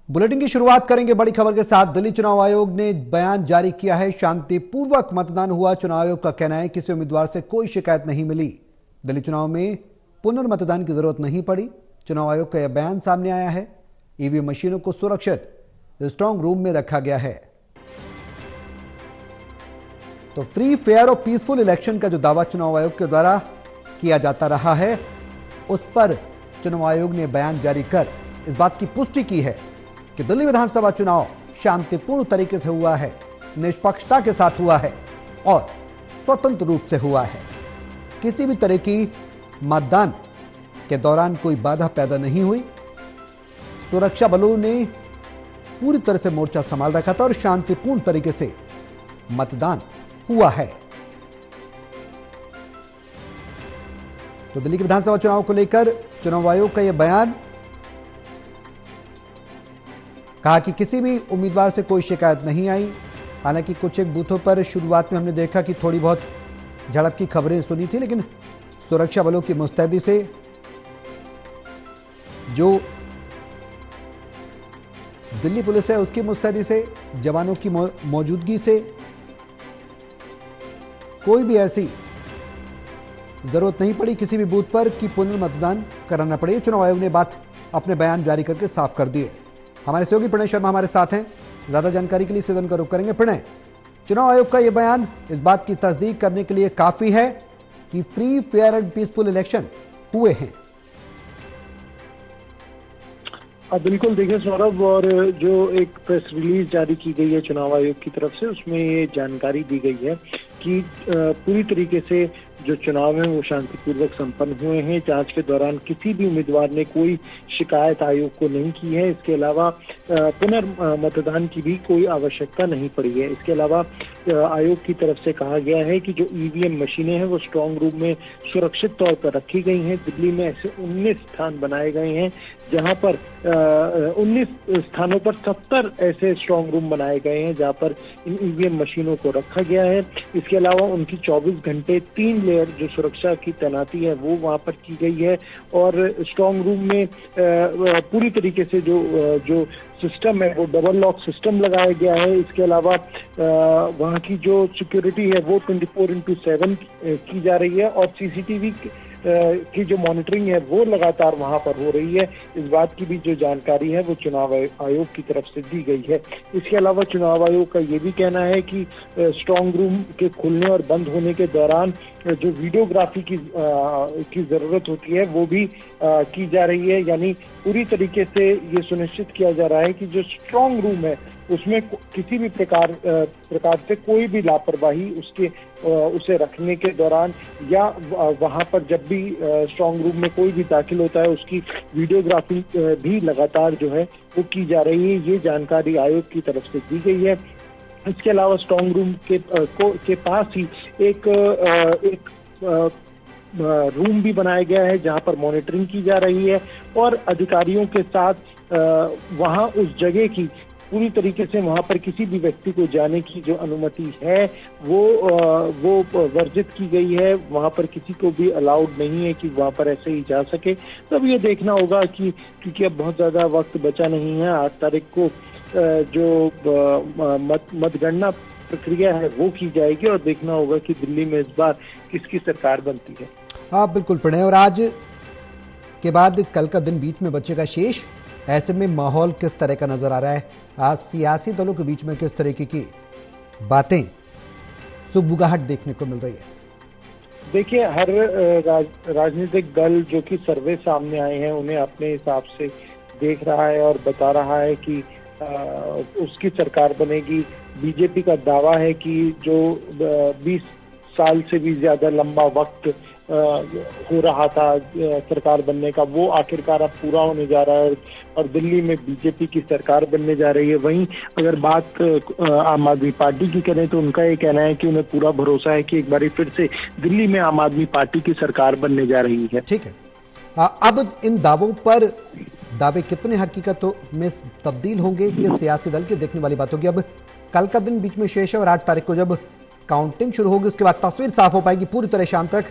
Bulletin की शुरुआत करेंगे बड़ी खबर के साथ। दिल्ली चुनाव आयोग ने बयान जारी किया है। शांतिपूर्वक मतदान हुआ। चुनाव आयोग का कहना है किसी उम्मीदवार से कोई शिकायत नहीं मिली। दिल्ली चुनाव में पुनर्मतदान की जरूरत नहीं पड़ी। चुनाव आयोग का यह बयान सामने आया है। ईवीएम मशीनों को सुरक्षित स्ट्रांग रूम में रखा गया है। तो फ्री, फेयर और पीसफुल इलेक्शन का जो दावा चुनाव आयोग के द्वारा किया जाता रहा है, उस पर चुनाव आयोग ने बयान जारी कर इस बात की पुष्टि की है कि दिल्ली विधानसभा चुनाव शांतिपूर्ण तरीके से हुआ है, निष्पक्षता के साथ हुआ है और स्वतंत्र रूप से हुआ है। किसी भी तरह की मतदान के दौरान कोई बाधा पैदा नहीं हुई। सुरक्षा बलों ने पूरी तरह से मोर्चा संभाल रखा था और शांतिपूर्ण तरीके से मतदान हुआ है। तो दिल्ली के विधानसभा चुनाव को लेकर चुनाव आयोग का यह बयान, कहा कि किसी भी उम्मीदवार से कोई शिकायत नहीं आई। हालांकि कुछ एक बूथों पर शुरुआत में हमने देखा कि थोड़ी बहुत झड़प की खबरें सुनी थी, लेकिन सुरक्षा बलों की मुस्तैदी से, जो दिल्ली पुलिस है उसकी मुस्तैदी से, जवानों की मौजूदगी से कोई भी ऐसी जरूरत नहीं पड़ी किसी भी बूथ पर कि पुनर्मतदान कराना पड़े। चुनाव आयोग ने बात अपने बयान जारी करके साफ कर दिए। हमारे सहयोगी प्रणय शर्मा हमारे साथ हैं। ज्यादा जानकारी के लिए सदन का रुख करेंगे। प्रणय, चुनाव आयोग का यह बयान इस बात की तस्दीक करने के लिए काफी है कि free, fair and peaceful election हुए हैं। बिल्कुल, देखिए सौरभ, और जो एक प्रेस रिलीज जारी की गई है चुनाव आयोग की तरफ से, उसमें ये जानकारी दी गई है कि पूरी तरीके से जो चुनाव है वो शांतिपूर्वक संपन्न हुए हैं। जांच के दौरान किसी भी उम्मीदवार ने कोई शिकायत आयोग को नहीं की है। इसके अलावा पुनर्मतदान की भी कोई आवश्यकता नहीं पड़ी है। इसके अलावा आयोग की तरफ से कहा गया है कि जो ईवीएम मशीनें हैं वो स्ट्रांग रूम में सुरक्षित तौर पर रखी गई हैं। दिल्ली में ऐसे 19 स्थान बनाए गए हैं जहां पर 19 स्थानों पर 70 ऐसे स्ट्रांग रूम बनाए गए हैं जहां पर इन ईवीएम मशीनों को रखा गया है। इसके अलावा उनकी 24 घंटे 3 लेयर जो सुरक्षा की तैनाती है वो वहां पर की गई है। और स्ट्रांग रूम में पूरी तरीके से जो सिस्टम है वो डबल लॉक सिस्टम लगाया गया है। इसके अलावा वहाँ की जो सिक्योरिटी है वो 24/7 की जा रही है और सीसीटीवी की जो मॉनिटरिंग है वो लगातार वहां पर हो रही है। इस बात की भी जो जानकारी है वो चुनाव आयोग की तरफ से दी गई है। इसके अलावा चुनाव आयोग का ये भी कहना है कि स्ट्रांग रूम के खुलने और बंद होने के दौरान जो वीडियोग्राफी की जरूरत होती है वो भी की जा रही है। यानी पूरी तरीके से ये सुनिश्चित किया जा रहा है कि जो स्ट्रांग रूम है उसमें किसी भी प्रकार से कोई भी लापरवाही उसे रखने के दौरान या वहां पर जब भी स्ट्रांग रूम में कोई भी दाखिल होता है उसकी वीडियोग्राफी भी लगातार जो है वो की जा रही है। ये जानकारी आयोग की तरफ से दी गई है। इसके अलावा स्ट्रांग रूम के पास ही एक रूम भी बनाया गया है जहां पर मॉनिटरिंग की जा रही है और अधिकारियों के साथ वहां उस जगह की पूरी तरीके से वहां पर किसी भी व्यक्ति को जाने की जो अनुमति है वो वर्जित की गई है। वहां पर किसी को भी अलाउड नहीं है कि वहां पर ऐसे ही जा सके। तो अब ये देखना होगा कि क्योंकि अब बहुत ज्यादा वक्त बचा नहीं है, 8 तारीख को जो मतगणना प्रक्रिया है वो की जाएगी और देखना होगा कि दिल्ली में इस बार किसकी सरकार बनती है। हाँ बिल्कुल प्रणय, और आज के बाद कल का दिन बीच में बचेगा शेष। ऐसे में माहौल किस तरह का नजर आ रहा है? आज सियासी दलों के बीच में किस तरीके की बातें, सुगबुगाहट देखने को मिल रही है? देखिए, हर राजनीतिक दल जो कि सर्वे सामने आए हैं उन्हें अपने हिसाब से देख रहा है और बता रहा है कि उसकी सरकार बनेगी। बीजेपी का दावा है कि जो 20 साल से भी ज्यादा लंबा वक्त हो रहा था सरकार बनने का, वो आखिरकार अब पूरा होने जा रहा है और दिल्ली में बीजेपी की सरकार बनने जा रही है। वहीं अगर बात आम आदमी पार्टी की करें तो उनका ये कहना है कि उन्हें पूरा भरोसा है कि एक बार फिर से दिल्ली में आम आदमी पार्टी की सरकार बनने जा रही है। ठीक है, अब इन दावों पर दावे कितने हकीकत में तब्दील होंगे, किस सियासी दल की, देखने वाली बात होगी। अब कल का दिन बीच में शेष है और 8 तारीख को जब काउंटिंग शुरू होगी उसके बाद तस्वीर साफ हो पाएगी पूरी तरह शाम तक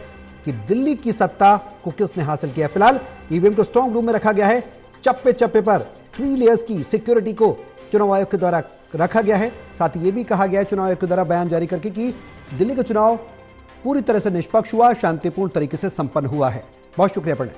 कि दिल्ली की सत्ता को किसने हासिल किया। फिलहाल ईवीएम को स्ट्रांग रूम में रखा गया है, चप्पे चप्पे पर 3 लेयर्स की सिक्योरिटी को चुनाव आयोग के द्वारा रखा गया है। साथ ही ये भी कहा गया है चुनाव आयोग के द्वारा बयान जारी करके कि दिल्ली का चुनाव पूरी तरह से निष्पक्ष हुआ, शांतिपूर्ण तरीके से संपन्न हुआ है। बहुत शुक्रिया प्रणय।